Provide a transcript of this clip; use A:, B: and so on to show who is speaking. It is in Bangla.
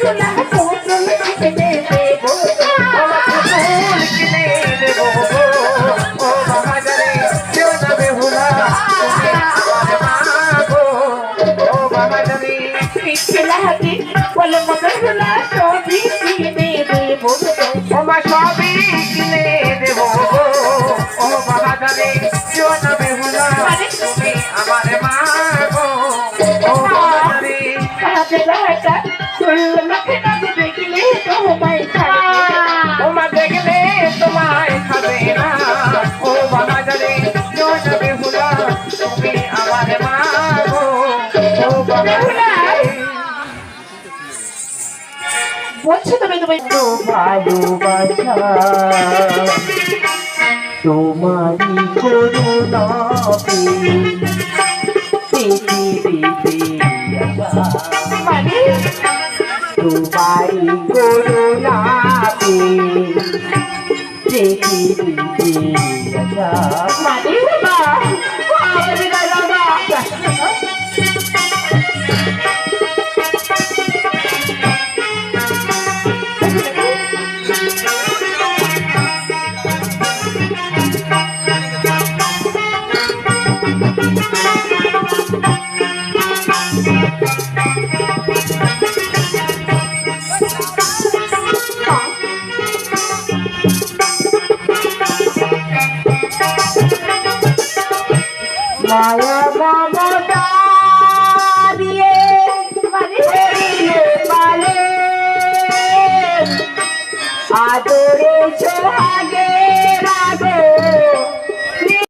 A: সোনা পুতুল কিনে দেবো
B: পুতুল কিনে দেবো ও বাবাজারে সোনা বেহুলা তুমি আমার মা গো ও বাবাজারে
A: পিছে লাগে বলে মগর সোনা সবই কিনে দেবো
B: ওমা সবই কিনে দেবো ও বাবাজারে সোনা বেহুলা তুমি আমার মা গো ও বাবাজারে
A: কাজে বেটা চুল মাখে না দেখলে তোমায় ছাড়বে
B: ওমা দেখলে তোমায় খাবে না ও বাবাজারে সোনা বেহুলা তুমি আমার মা গো ও বাবাজারে
A: বলছো তুমি তুমি
B: ভালোবাসা তোমারই করুণা পৃথিবীতে
A: মানে
B: তোমারই করুণা পৃথিবীতে
A: মানে না আমি না না
B: মায়া মমতা